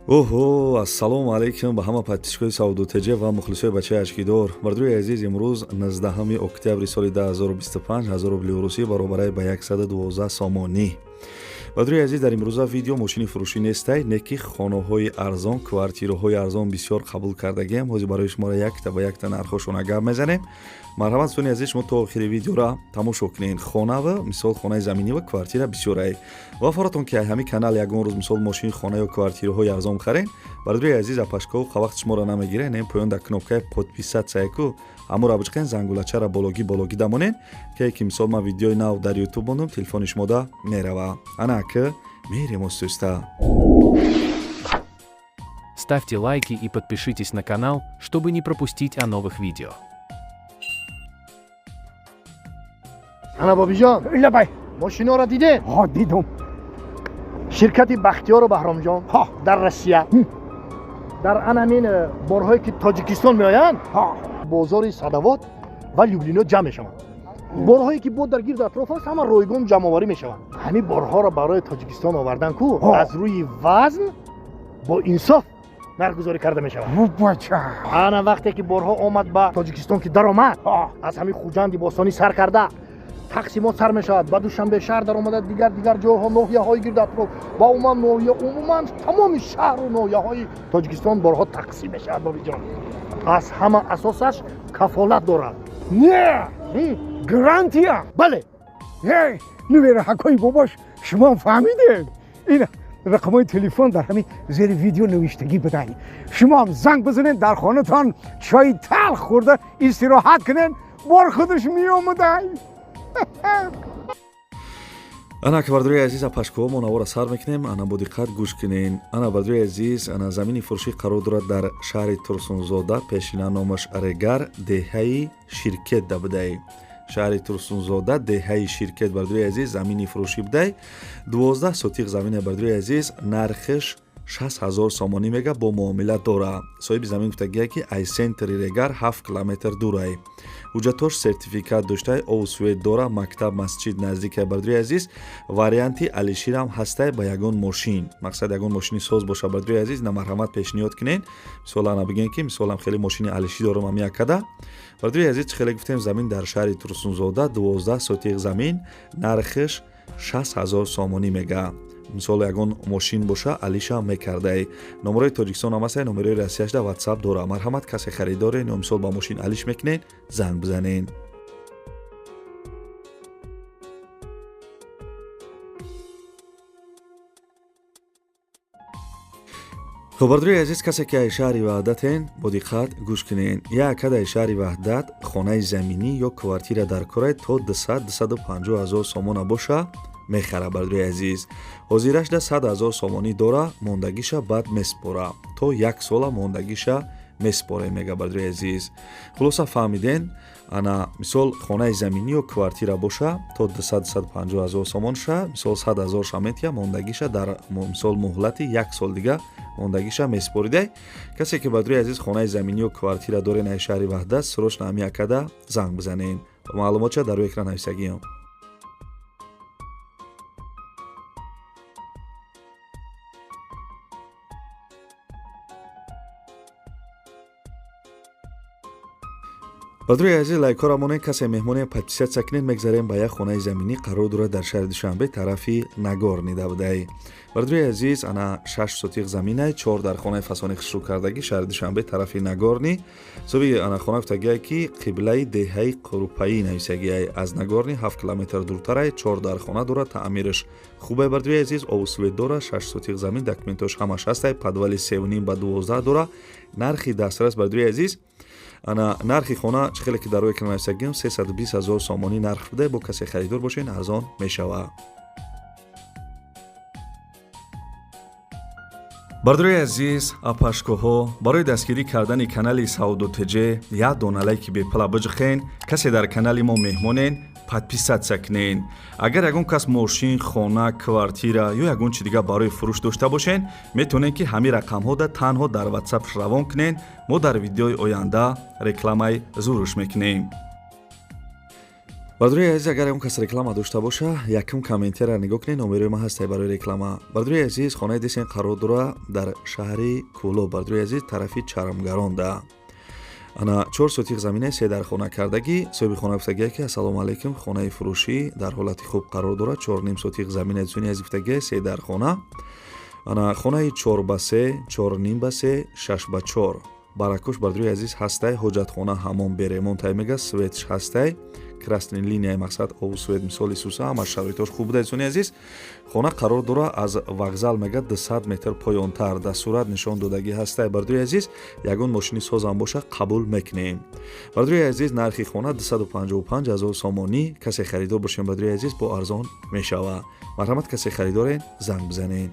اوه السلام علیکم به همه پادپیسچکای سعودو تجه و مخلصای بچه اشکیدار. بردروی عزیز امروز 19 اکتبر سال 2025 1000 روبل روسی برابر به 112 سامانی. бадруи азиз, дар имрӯза видео мошини фурӯшӣ нестай, неки хонаҳои арзон, квартираҳои арзон бисёр қабул кардагем. ҳозир барои шуморо якта ба якта нархошона гап мезанем. марҳамат сони азиз, шумо то охири видеора тамошо кунед. хона ва мисол хонаи заминӣ ва квартира бисёрае. ва фаратон ки ҳамин канал ягон рӯз мисол мошини хона ё квартираҳои арзон харен, бадруи азиз апашков вақт шуморо намегирен, нем поён дар кнопкаи подписатсия ку амура бичкен зангулачара бологӣ дамонен, ке ки мисол ман видеои нав дар YouTube мондам, телефони шумо да мерава. Ана ка мерем остуста. Ставьте лайки и подпишитесь на канал, чтобы не пропустить о новых видео. Ана бобиҷон, ила бай. мошиноро дидед? ҳо, дидум. Ширкати Бахтиёру Баҳромҷон дар Россия. дар анамин борҳое ки Тоҷикистон меоянд, бозори Садовод ва Люблино ҷамъ мешаванд. борҳое ки бо дар гирду атроф аст, ҳама ройгон ҷамъоварӣ мешаванд. ҳамин борҳоро барои Тоҷикистон овардан ку аз рӯи вазн бо инсоф нархгузорӣ карда мешавад. бача. ана вақте ки борҳо омад ба Тоҷикистон ки даромад, аз ҳамин хуҷанди бостонӣ сар карда тақсимот сар мешавад, ба Душанбе шаҳр дар омада дигар ҷойҳо, ноҳияҳои гирду атроф ва умуман ноҳия, умуман тамоми шаҳру ноҳияҳои Тоҷикистон борҳо тақсим мешавад. бобиҷон, аз ҳама асосаш кафолат дорад. не гарантия. бале, нувера ҳакои бобош шумо фаҳмидед. ин рақамҳои телефон дар ҳамин зери видео навиштагӣ бидаҳед. шумоам занг бизанед, дар хонатон чои талх хӯрда истироҳат кунед, бор худаш меомадай. ана ки бардруи азиз апашкоҳо навора сар мекунем. Ана бо диққат гӯш кунед. Ана бардруи азиз, ана замини фурӯшӣ қарор дорад дар шаҳри Турсунзода, пешина номаш Регар, деҳаи Ширкет да бидай. шаҳри Турсунзода, деҳаи Ширкет, бардруи азиз, замини фурӯшӣ бидай. 12 сотиқ замине бардруи азиз, нархиш 6000 сомонӣ мега бо муомила дора. соҳиби замин гуфтагия ки айсентри Регар 7 километр дурай. ҳуҷҷатош сертификат доштаи овсвед дора, мактаб, масҷид наздикай. бардруи азиз, варианти алиширам ҳастай ба ягон мошин. мақсад ягон мошини соз боша. бардруи азиз, на марҳамат пешниҳод кунед. мисол ана бигӯем ки мисолам хеле мошини алишӣ дорам амякада. бардруи азиз, хеле гуфтем замин дар шаҳри Турсунзода, 12 сотиқ замин, нархиш 6000 сомонӣ мега. мисол ягон мошин боша алиша мекардай. номерои Тоҷикистон ҳам ҳастай, номерои Россияшда WhatsApp дора. марҳамат, касе харидорен ё мисол ба мошин алиш мекунед, занг бизанед. хуб, бардруи азиз, касе ки ай шаҳри Ваҳдатен, бо диққат гӯш кунед. як кад ай шаҳри Ваҳдат хонаи заминӣ ё квартира дар корай то 200-250 ҳазор сомона боша мехара. бардруи азиз, ҳозирашда 100 ҳазор сомонӣ дора, мондагиша баъд меспора. то 1 сола мондагиша меспоре мега. бардруи азиз, хулоса фаҳмиден. ана мисол хонаи заминӣ ё квартира боша то 200-250 ҳазор сомон ша, мисол 100 ҳазор ша метия, мондагиша дар мисол муҳлати 1 сол дига мондагиша меспоридай. касе ки бардруи азиз хонаи заминӣ ё квартира дорен ай шаҳри Ваҳдат, срочно амякада занг бизанед. маълумотша дар рӯи экран нависагиам. бадруи азиз, лайкора монед, касе меҳмоне подписатсия кунед, мегзарем ба як хонаи заминӣ қарор дорад дар шаҳри Душанбе, тарафи Нагорни да бидай. бардруи азиз, ана 6 сотиқ заминай, 4 дар хонаи фасони хишрӯкардагӣ, шаҳри Душанбе, тарафи Нагорни. соҳиби ана хона гуфтагия ки қиблаи деҳаи Қурупаӣ нависагиай. аз Нагорни 7 километр дуртарай, 4 дар хона дора, таъмириш хубай. бардруи азиз, овсвед дора, 6 сотиқ замин, документош ҳамаш ҳастай, подвали 3.5 ба 12 дора. нархи дастрас, бардруи азиз, ана нархи хона хеле ки дар рӯи экран нависагиам, 320 ҳазор сомонӣ нарх бидай. бо касе харидор бошен, арзон мешавад. бардруи азиз, апашкоҳо, барои дастгирӣ кардани канали Саудо Теҷе, як дона лайки бепла биҷихен. касе дар канали мо меҳмонен, подписатсия кунед. агар ягон кас мошин, хона, квартира ё ягон чи дига барои фурӯш дошта бошен, метавонед ки ҳамин рақамҳода танҳо дар WhatsApp равон кунед. мо дар видеои оянда рекламаи зурш мекунем. бардури азиз, агар ягон кас реклама дошта боша, якум комментера нигоҳ кунед. номерои ман ҳастай барои реклама. бардури азиз, хонаи десен қарор дора дар шаҳри Кӯло. бардури азиз, тарафи чармгарон да. ана 4 сотиқ заминаи 3 дар хона кардагӣ. соҳиби хона гуфтагие ки ассалому алайкум, хонаи фурӯшӣ дар ҳолати хуб қарор дорад. 4 сотиқ заминаи зуни аз гуфтагие 3 дар хона. ана хонаи 4/3, 4/3, 6/4. баракуш бардури азиз ҳастай, ҳоҷатхона, ҳамон, беремонт мега, светш ҳастай, красни линияи мақсад ову свет мисоли суса ҳама шароитош хуб буда. зуни азиз, хона қарор дора аз вокзал мега 200 метр поёнтар. дастурат нишон додагӣ ҳастай. бардури азиз, ягон мошини созам боша қабул мекунем. бардури азиз, нархи хона 255 000 сомонӣ. касе харидор бошем бардури азиз, бо арзон мешава. марҳамат, касе харидорен, занг бизанед.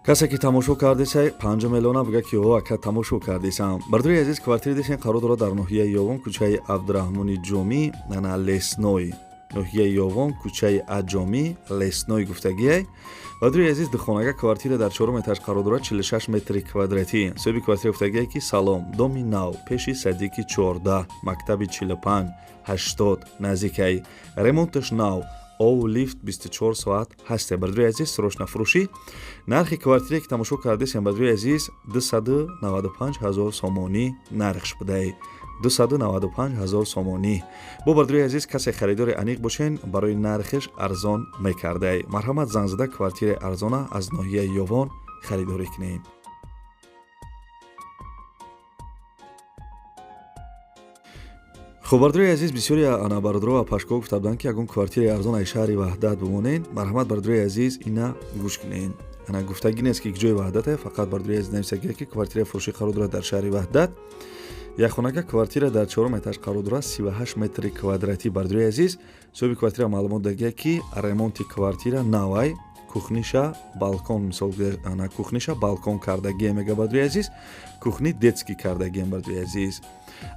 касе ки тамошо кардесай 5 миллиона бига ки о ака тамошо кардесам. бардури азиз, квартира десен қарор дора дар ноҳияи Ёвон, кӯчаи Абдураҳмони Ҷомӣ, ана Лесной. ноҳияи Ёвон, кӯчаи Аҷомӣ, Лесной гуфтагиай. бардури азиз, духонага квартира дар 4 этаж қарор дора 46 метри квадратӣ. соҳиби квартира гуфтагиай ки салом, доми нав, пеши Садиқи 14, мактаби 45, 80 наздикай. ремонташ нав. او лифт 24 соат ҳасте. бардури азиз, срочна фурӯшӣ. нархи квартире ки тамошо кардесем бардури азиз 295 000 сомонӣ нархш будай. 295 000 сомонӣ. бо бардури азиз, касе харидори аниқ бошен, барои нархиш арзон мекардай. марҳамат, занг зада квартираи арзона аз ноҳияи Ёвон харидорӣ кунед. хуб, бардури азиз, бисёри ана бародаро ва пашко гуфта буданд ки ягон квартираи арзон аз шаҳри Ваҳдат бимонед. марҳамат, бардури азиз, ина гӯш кунед. ана гуфтагӣ нест ки ҷои Ваҳдате, фақат бардури азиз нависагие ки квартираи фурӯшӣ қарор дорад дар шаҳри Ваҳдат. якхонага квартира дар 4 этаж қарор дорад 38 метри квадратӣ. бардури азиз, соҳиби квартира маълумот дагия ки ремонти квартира навай, кухниша балкон, мисол ана кухниша балкон кардагие мега. бардури азиз, кухни детский кардагие. бардури азиз,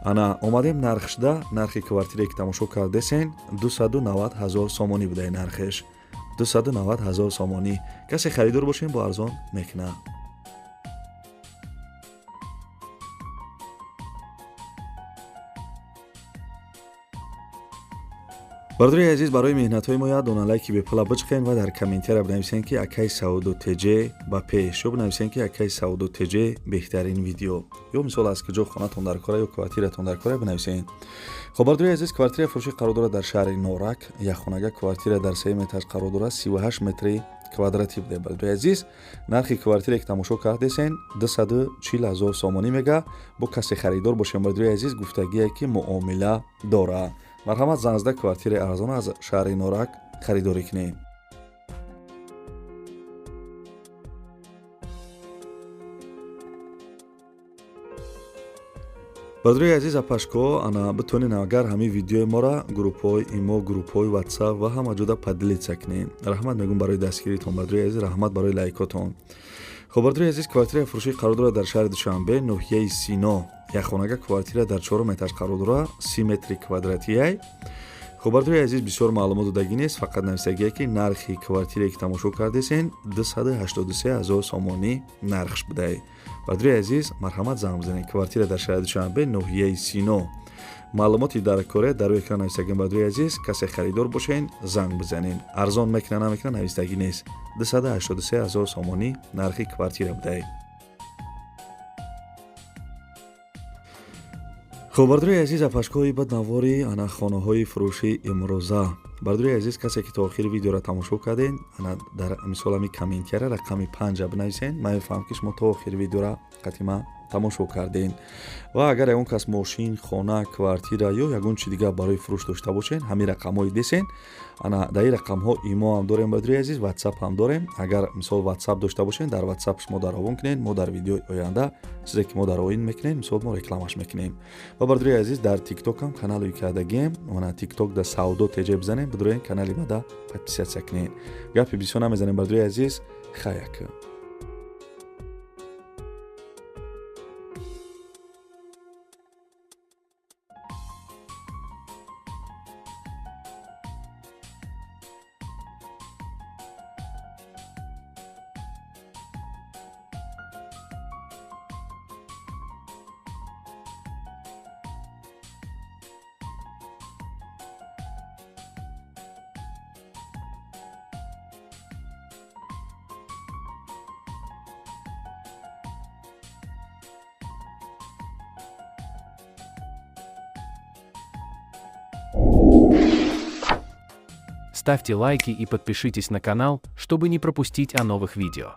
ана омадем нархшда. нархи квартире ки тамошо кардесен 290 000 сомонӣ будай. нархеш 290 000 сомонӣ. касе харидор бошем, бо арзон мекуна. бардури азиз, барои меҳнатҳои мо як дона лайки бепула бичқен ва дар комментария бинависен ки акай Сауду Теҷе ба пеш, ё бинависен ки акай Сауду Теҷе беҳтарин видео, ё мисол аз куҷо хонатон дар кора ё квартиратон дар кора бинависен. хоб, бардури азиз, квартираи фурӯшӣ қарор дорад дар шаҳри Норак. якхонага квартира дар 3 этаж қарор дорад 38 метри квадратӣ буде. бардури азиз, нархи квартире ки тамошо кардесен 240 000 сомонӣ мега. бо касе харидор бошем бардури азиз, гуфтагие ки муомила дора. марҳамат, занг зада квартираи арзон аз шаҳри Норак харидорӣ кунед. бардури азиз, апашко ана битонен агар ҳамин видеои мора группҳои имо, группҳои WhatsApp ва ҳама ҷода падилитса кунед. раҳмат мегӯям барои дастгиритон. бардури азиз, раҳмат барои лайкотон. хуб, бардури азиз, квартираи фурӯшӣ қарор дорад дар шаҳри Душанбе, ноҳияи Сино. якхонага квартира дар 4 этаж қарор дорад 30 метри квадратияй. хуб, бардури азиз, бисёр маълумот додагӣ нест, фақат нависагие ки нархи квартире ки тамошо кардесен 283 000 сомонӣ нархш будай. бардури азиз, марҳамат, занг бизанед. квартира дар шаҳри Душанбе, ноҳияи Сино. маълумоти дар коре дар рӯи экран нависагем. бардури азиз, касе харидор бошен, занг бизанед. арзон мекуна намекуна навистагӣ нест. 283 000 сомонӣ нархи квартира будай. хуб, бардури азиз, апашкои баднавори ана хонаҳои фурӯши имрӯза. бардури азиз, касе ки то охири видеоро тамошо карден, ана дар мисол ҳами комментария рақами 5 бинависен. ман мефаҳмам ки шумо то охири видеоро қатима тамошо карден. ва агар ягон кас мошин, хона, квартира ё ягон чи дигар барои фурӯш дошта бошен, ҳамин рақамҳои десен. ана дар ин рақамҳо имо ҳам дорем бардури азиз, WhatsApp ҳам дорем. агар мисол WhatsApp дошта бошен, дар WhatsApp шумо даровон кунед. мо дар видеои оянда чизе ки мо даровин мекунем, мисол мо рекламаш мекунем. ва бардури азиз, дар TikTok ҳам каналои кардагием. ана TikTok да Сауду Теҷе бизанем, бидурен канали ма да подписатсия кунед. гапи бисёр намезанем бардури азиз. хаяк. ставьте лайки и подпишитесь на канал, чтобы не пропустить о новых видео.